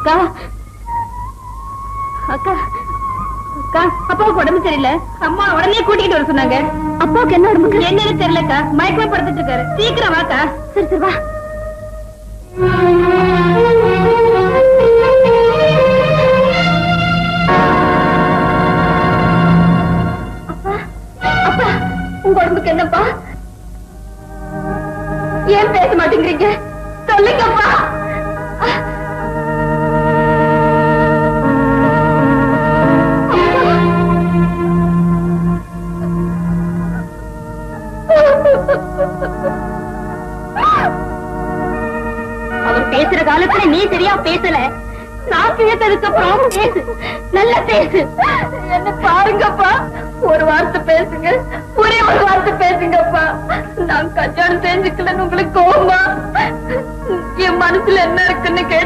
அக்கா அக்கா அக்கா அப்பாவுக்கு உடம்பு சரியில்லை. அம்மா உடனே கூட்டிகிட்டு வர சொன்னாங்க. அப்பாவுக்கு என்ன உடம்புக்கு என்னன்னு தெரியலக்கா. மயக்கமா படுத்துட்டு இருக்காரு. சீக்கிரம் வாக்கா. சரி சரி வா. அப்பா அப்பா உங்க உடம்புக்கு என்னப்பா? ஏன் பேச மாட்டேங்கிறீங்க? சொல்லுங்கப்பா. அவர் பேசுற காலத்துல நீ சரியா பேசல. நான் பேசுறதுக்கு அப்புறம் பேசு. நல்லா பேசு. என்ன பாருங்கப்பா. ஒரு வார்த்தை பேசுங்க. ஒரே ஒரு வார்த்தை பேசுங்கப்பா. நான் கல்யாணம் செஞ்சுக்கலன்னு உங்களுக்கு கோவமா? என் மனசுல என்ன இருக்குன்னு கேட்டு